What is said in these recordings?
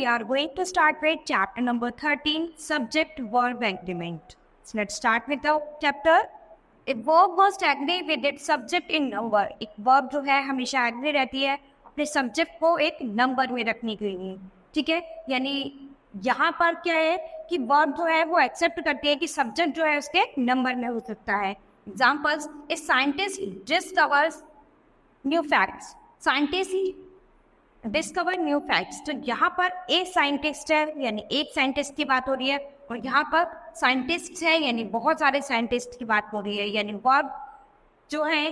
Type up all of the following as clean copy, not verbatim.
we are going to start with chapter number 13, subject verb agreement. So let's start with the chapter. A verb must agree with its subject in number. एक verb जो है हमेशा agree रहती है अपने subject को एक number में रखने के लिए, ठीक है। यानी यहाँ पर क्या है कि verb जो है वो accept करती है कि subject जो है उसके number में हो सकता है। Examples: a scientist discovers new facts. Scientist discover new facts. तो यहाँ पर एक साइंटिस्ट है यानी एक साइंटिस्ट की बात हो रही है, और यहाँ पर साइंटिस्ट है यानी बहुत सारे साइंटिस्ट की बात हो रही है। यानी वर्ब जो है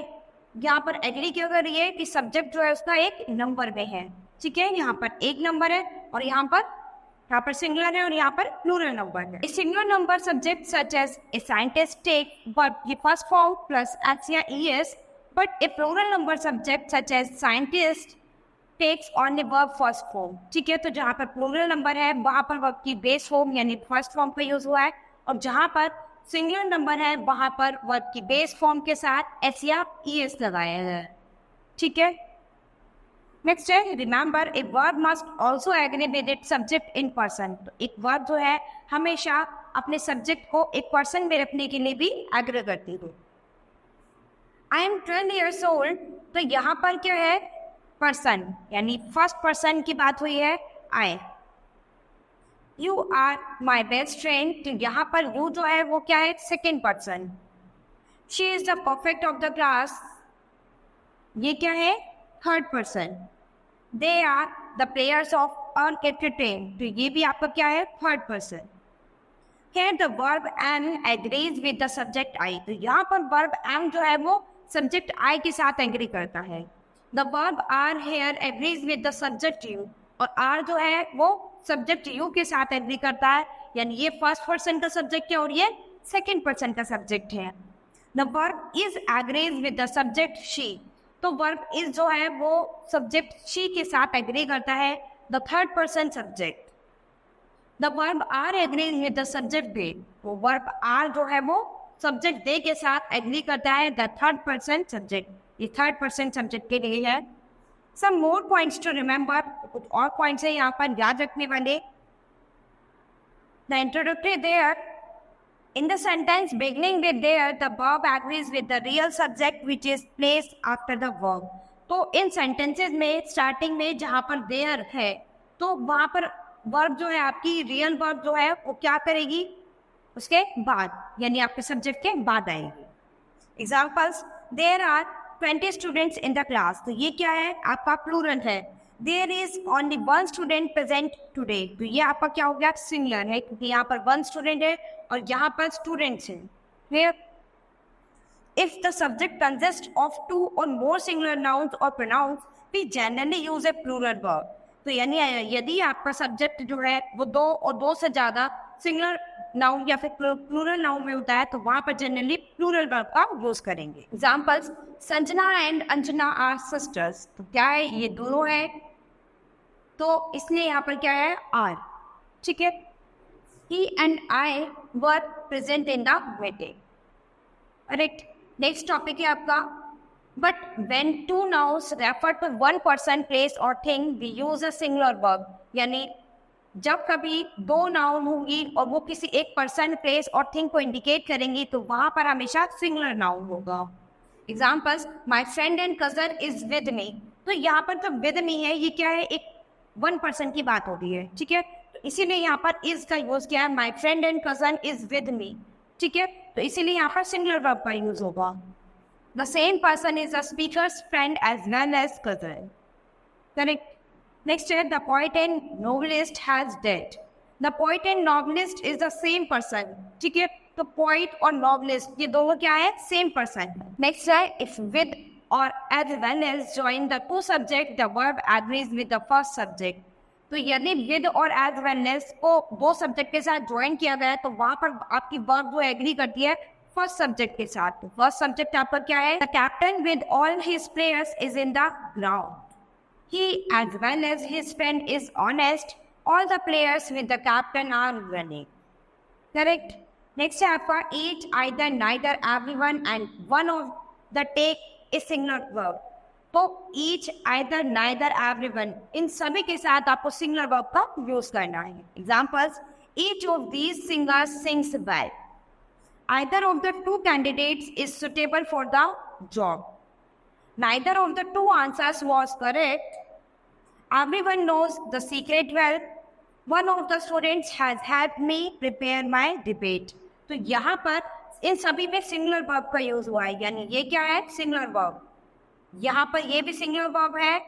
यहाँ पर एग्री क्यों कर रही है कि सब्जेक्ट जो है उसका एक नंबर में है, ठीक है। यहाँ पर एक नंबर है और यहाँ पर सिंगुलर है और यहाँ पर प्लूरल नंबर है। A singular number subject such as a scientist take verb की फर्स्ट फॉर्म प्लस एस या es, but a plural number subject such as scientist takes on the verb first form, ठीक है। तो जहाँ पर plural number है वहाँ पर वर्ब की बेस फॉर्म यानी फर्स्ट फॉर्म का यूज हुआ है, और जहाँ पर सिंगुलर नंबर है वहाँ पर वर्ब की बेस फॉर्म के साथ एस या ईएस लगाया है, ठीक है। नेक्स्ट है remember a verb must also agree with it subject in person. तो एक वर्ब जो है हमेशा अपने सब्जेक्ट को एक पर्सन में रखने के लिए भी एग्री करती है। आई एम 12 years old, तो यहाँ पर क्या है पर्सन यानी फर्स्ट पर्सन की बात हुई है I. You are my best friend, तो यहाँ पर यू जो है वो क्या है second person. She is the perfect of the class, ये क्या है third person. They are the players of an entertain, तो ये भी आपका क्या है third person. Here the verb am agrees with the subject I, तो यहाँ पर verb am जो है वो subject I के साथ एग्री करता है। The verb are here agrees with the subject you, और are जो है वो subject you के साथ एग्री करता है, यानी ये फर्स्ट पर्सन का सब्जेक्ट है और ये सेकेंड पर्सन का सब्जेक्ट है। The verb is agrees with the subject she, तो verb is जो है वो सब्जेक्ट she के साथ एग्री करता है, the third person subject। The verb are agrees with the subject they, वो verb are जो है वो सब्जेक्ट they के साथ एग्री करता है, the third person subject, ये थर्ड पर्सन सब्जेक्ट के लिए है। Some more points to remember, कुछ और पॉइंट्स है यहाँ पर याद रखने वाले। The introductory there in the sentence beginning with there the verb agrees with the real subject which is placed after the verb. तो इन सेंटेंसेस में स्टार्टिंग में जहाँ पर देयर है तो वहाँ पर वर्ब जो है आपकी रियल वर्ब जो है वो क्या करेगी उसके बाद, यानी आपके सब्जेक्ट के बाद आएगी। Examples: there are 20 students in the class, तो ये क्या है आपका प्लूरल है। There is only one student present today, तो ये आपका क्या हो गया सिंगुलर है क्योंकि यहाँ पर वन स्टूडेंट है और यहाँ पर स्टूडेंट्स हैं। If the subject consist of two और मोर सिंगुलर नाउन्स और pronouns we generally use a plural verb, तो यानी यदि आपका सब्जेक्ट जो है वो दो और दो से ज्यादा सिंगुलर नाउन या फिर प्लूरल नाउन में होता है तो वहां पर जनरली प्लूरल वर्ब का यूज करेंगे। Examples: Sanjana and Anjana are sisters, तो क्या है ये दोनों है तो इसलिए यहाँ पर क्या है आर, ठीक है। He and I were present in the meeting, correct. Next topic है आपका but when two nouns refer to one person place और thing we use a singular verb, यानी जब कभी दो नाउन होंगी और वो किसी एक पर्सन प्लेस और थिंग को इंडिकेट करेंगी तो वहां पर हमेशा सिंगुलर नाउन होगा। Examples: my friend and cousin is with मी, तो यहाँ पर जो विद मी है ये क्या है एक वन पर्सन की बात हो रही है, ठीक है। तो इसीलिए यहाँ पर इज का यूज किया है, my friend and cousin is with me, ठीक है। तो इसीलिए यहाँ पर सिंगुलर वर्ब का यूज होगा। The same person is a speaker's friend as well as cousin, correct. Next है the poet and novelist has dead. The poet and novelist is the same person, ठीक है। तो poet और novelist ये दोनों क्या है सेम पर्सन। Next है if with or as well as join the two subject the verb agrees with the first subject। तो यदि with और as well as को दो सब्जेक्ट के साथ ज्वाइन किया गया है तो वहाँ पर आपकी verb जो एग्री करती है फर्स्ट सब्जेक्ट के साथ। फर्स्ट सब्जेक्ट आपका क्या है the captain with all his players is in the ground। He as well as his friend is honest. All the players with the captain are running. Correct. Next है आपका each, either, neither, everyone and one of the take is singular verb. तो each, either, neither, everyone, इन सभी के साथ आपको singular verb का use करना है. Examples, each of these singers sings well. Either of the two candidates is suitable for the job. Neither of the two answers was correct. Everyone knows the secret well. One of the students has helped me prepare my debate. तो यहाँ पर इन सभी में singular verb का use हुआ है, यानी ये क्या है, सिंगुलर वर्ब. यहाँ पर ये भी सिंगुलर वर्ब है,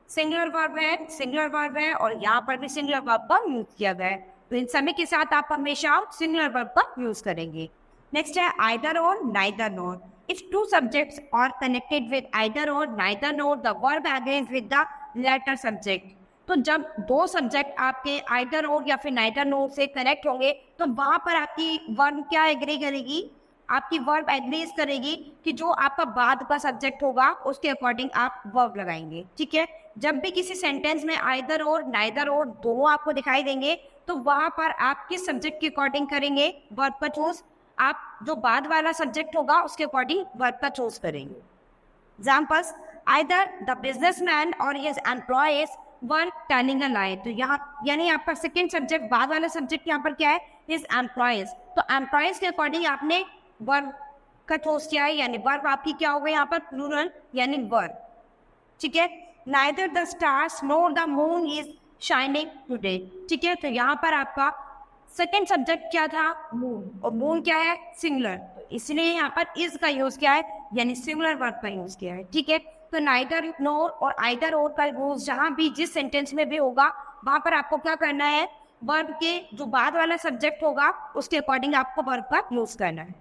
सिंगुलर वर्ब है, सिंगुलर वर्ब है, और यहाँ पर भी सिंगुलर वर्ब का यूज किया गया है. तो इन सभी के साथ आप हमेशा सिंगुलर वर्ब का यूज करेंगे. नेक्स्ट है आइदर और neither NOR. If two subjects are connected with either or neither nor, the verb agrees with the latter subject. तो जब दो सब्जेक्ट आपके आइदर और या फिर नाइदर नोर से कनेक्ट होंगे तो वहां पर आपकी वर्ब क्या एग्री करेगी, आपकी वर्ब एग्रीज करेगी कि जो आपका बाद का सब्जेक्ट होगा उसके अकॉर्डिंग आप वर्ब लगाएंगे. ठीक है, जब भी किसी सेंटेंस में आइदर और नाइदर और दोनों आपको दिखाई देंगे तो वहां पर आप किस सब्जेक्ट के अकॉर्डिंग करेंगे वर्ब का चूज. आप जो बाद वाला सब्जेक्ट होगा उसके अकॉर्डिंग वर्ब का चूज करेंगे. एग्जाम्पल्स, आइदर द बिजनेसमैन और his employees were telling a lie. तो यहाँ यानी आपका सेकंड सब्जेक्ट, बाद वाला सब्जेक्ट यहाँ पर क्या है, हिज एम्प्लॉयज. तो एम्प्लॉयज के अकॉर्डिंग आपने वर्ब का चूज किया है, यानी वर्ब आपकी क्या होगा यहाँ पर, प्लूरल यानी वर्ब. ठीक है, neither the stars NOR the moon is shining today. ठीक है, तो यहाँ पर आपका सेकेंड सब्जेक्ट क्या था, मून, और मून क्या है, सिंगुलर. तो इसलिए यहाँ पर इज का यूज किया है, यानी सिंगुलर वर्ब का यूज किया है. ठीक है, तो नाइदर नोर और आइदर और का यूज जहां भी जिस सेंटेंस में भी होगा वहां पर आपको क्या करना है, वर्ब के जो बाद वाला सब्जेक्ट होगा उसके अकॉर्डिंग आपको वर्ब का यूज करना है.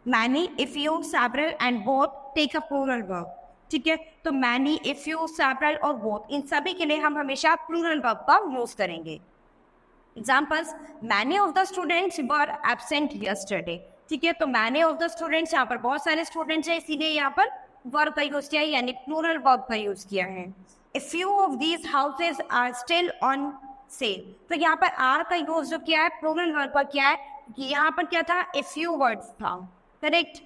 Many, a few, several and both take a plural verb. ठीक है, तो मैनी, इफ यू, सेवरल और बोथ, इन सभी के लिए हम हमेशा प्लूरल वर्ब का यूज करेंगे. Examples, many of the students were absent yesterday. ठीक है, तो मैनी ऑफ द स्टूडेंट्स, यहाँ पर बहुत सारे स्टूडेंट्स हैं इसीलिए यहाँ पर वर्ब का यूज किया है, यानी प्लूरल वर्ब का यूज किया है. A few of these houses are still on sale. तो यहाँ पर आर का यूज जो किया है प्लूरल वर्ब का किया है, कि यहाँ पर क्या था, ए फ्यू वर्ड्स था. Correct.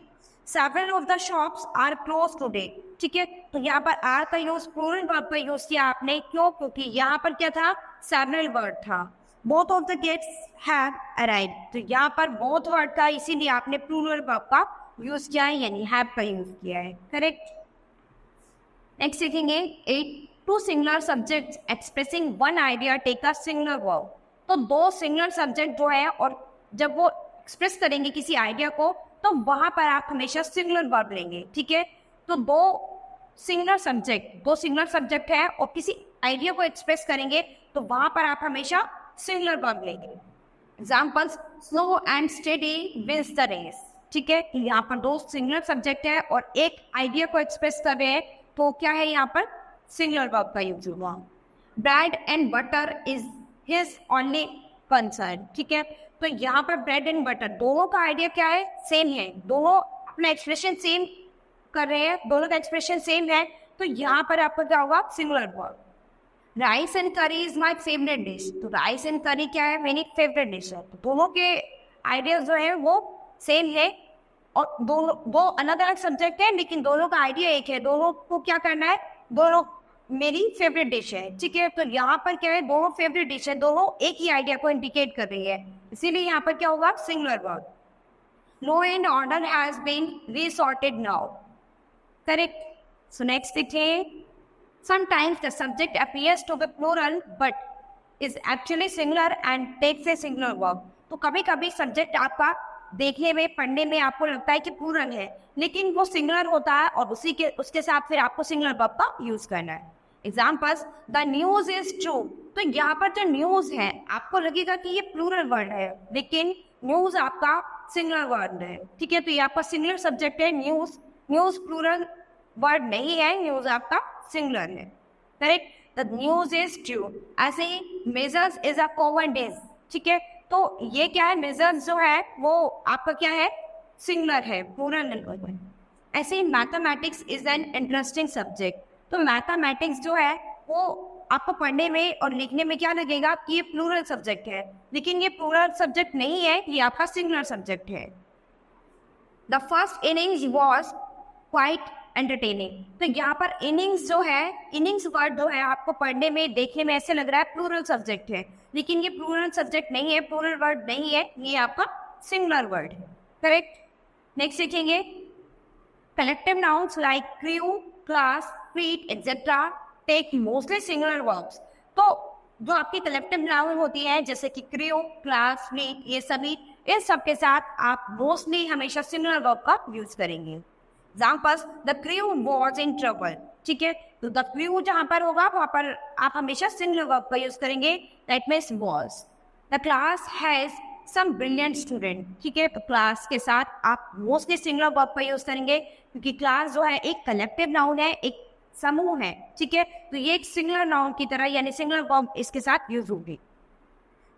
Several of the shops are close today. ठीक है, तो यहाँ पर आर का यूज प्लूरल वर्ब का यूज किया आपने, क्यों, क्योंकि यहाँ पर क्या था, सेवरल वर्ड था. Both of the gates have arrived. तो यहाँ पर बोथ वर्ड था इसीलिए आपने प्लूरल वर्ब का यूज किया है, यानी हैव का यूज किया है. करेक्ट. नेक्स्ट सीखेंगे 8 two singular subjects expressing one idea take a singular verb. तो दो सिंगुलर सब्जेक्ट जो है और जब वो एक्सप्रेस करेंगे किसी आइडिया को तो वहां पर आप हमेशा सिंगुलर वर्ब लेंगे. ठीक है, तो दो सिंगुलर सब्जेक्ट है और किसी आइडिया को एक्सप्रेस करेंगे तो वहां पर आप हमेशा सिंगुलर वर्ब लेंगे. Examples, slow and steady wins the race. ठीक है, यहाँ पर दो सिंगुलर सब्जेक्ट है और एक आइडिया को एक्सप्रेस कर रहे हैं तो क्या है, यहाँ पर सिंगुलर वर्ब का यूज हुआ. Bread and butter is his only concern. ठीक है, तो यहाँ पर ब्रेड एंड बटर दोनों का आइडिया क्या है, सेम है, दोनों अपना एक्सप्रेशन सेम कर रहे हैं, दोनों का एक्सप्रेशन सेम है, तो यहाँ पर आपका क्या होगा, सिंगुलर वर्ब. राइस एंड करी इज माई फेवरेट डिश. तो राइस एंड करी क्या है, मेरी फेवरेट डिश है. तो दोनों के आइडियाज जो है वो सेम है और दोनों दो अलग अलग सब्जेक्ट है लेकिन दोनों का आइडिया एक है, दोनों को क्या करना है, दोनों मेरी फेवरेट डिश है. ठीक है, तो यहाँ पर क्या है, दोनों फेवरेट डिश है, दोनों एक ही आइडिया को इंडिकेट कर रही है, इसीलिए यहाँ पर क्या होगा, singular verb. Law and order has been resorted now. Correct. So next देखिए, sometimes the subject appears to be plural but is actually singular and takes a singular verb. तो कभी कभी सब्जेक्ट आपका देखने में, पढ़ने में आपको लगता है कि प्लूरल है लेकिन वो सिंगुलर होता है और उसके साथ फिर आपको सिंगुलर वर्ब का यूज करना है. Examples, the news is true. तो यहाँ पर जो न्यूज है आपको लगेगा कि ये प्लूरल वर्ड है लेकिन न्यूज आपका सिंगुलर वर्ड है. ठीक है, तो ये आपका सिंगुलर सब्जेक्ट है न्यूज. न्यूज प्लूरल वर्ड नहीं है, न्यूज आपका सिंगुलर है. Correct. The news is true. ऐसे ही measles is a common disease. ठीक है, तो ये क्या है, मेजर्स जो है वो आपका क्या है, सिंगुलर है, प्लूरल नहीं है. ऐसे ही mathematics is an interesting subject. तो मैथमेटिक्स जो है वो आपको पढ़ने में और लिखने में क्या लगेगा कि ये प्लूरल सब्जेक्ट है लेकिन ये प्लूरल सब्जेक्ट नहीं है, ये आपका सिंगुलर सब्जेक्ट है. The first innings was quite entertaining. तो यहाँ पर इनिंग्स जो है, इनिंग्स वर्ड जो है आपको पढ़ने में देखने में ऐसे लग रहा है प्लूरल सब्जेक्ट है, लेकिन ये प्लूरल सब्जेक्ट नहीं है, प्लूरल वर्ड नहीं है, ये आपका सिंगुलर वर्ड है। करेक्ट। नेक्स्ट देखेंगे collective nouns like crew, class, fleet etcetera take mostly singular verbs. तो जो आपकी कलेक्टिव नाउन होती है जैसे कि क्रू, क्लास, फ्लीट, ये सभी, इन सब के साथ आप मोस्टली हमेशा सिंगुलर वर्ब का यूज करेंगे। Examples, the crew was in trouble. ठीक है, तो द क्रू जहां पर होगा वहां पर आप हमेशा सिंगुलर वर्ब का यूज करेंगे, that means was. The class has some brilliant student. ठीक है, तो क्लास के साथ आप मोस्टली सिंगुलर वर्ब का यूज करेंगे, क्योंकि क्लास जो है एक कलेक्टिव नाउन है, एक समूह है। ठीक है, तो ये एक सिंगुलर नाउन की तरह यानी सिंगुलर वर्ब इसके साथ यूज होगी।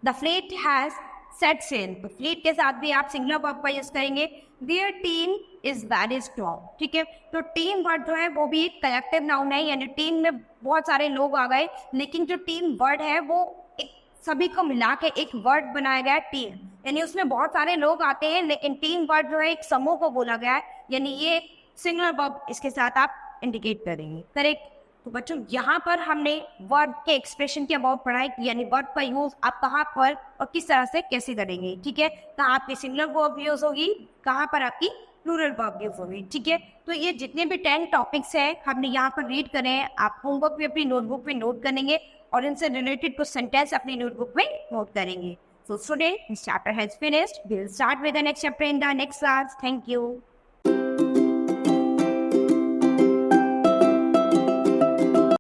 The fleet has set sail, तो फ्लीट के साथ भी आप सिंगुलर वर्ब का यूज करेंगे। Their team is very strong. ठीक है, तो टीम वर्ड जो है वो भी एक कलेक्टिव नाउन है, यानी टीम में बहुत सारे लोग आ गए, लेकिन जो टीम वर्ड है वो एक सभी को मिला के एक वर्ड बनाया गया है टीम, यानी उसमें बहुत सारे लोग आते हैं, लेकिन टीम वर्ड जो है एक समूह को बोला गया है, यानी ये सिंगुलर वर्ब इसके साथ आप इंडिकेट करेंगे। करेक्ट। तो बच्चों यहाँ पर हमने वर्ब के एक्सप्रेशन के अबाउट पढ़ा है, यानी वर्ब का यूज आप कहाँ पर और किस तरह से कैसे करेंगे। ठीक है, कहाँ आपकी सिंगुलर वर्ब यूज होगी, कहाँ पर आपकी प्लूरल वर्ब यूज होगी। ठीक है, तो ये जितने भी 10 टॉपिक्स हैं हमने यहाँ पर रीड करे हैं, आप होमवर्क भी अपनी नोटबुक में नोट करेंगे और इनसे रिलेटेड कुछ सेंटेंस अपनी नोटबुक में नोट करेंगे। So today this chapter has finished. We'll start with the next chapter in the next class. Thank you.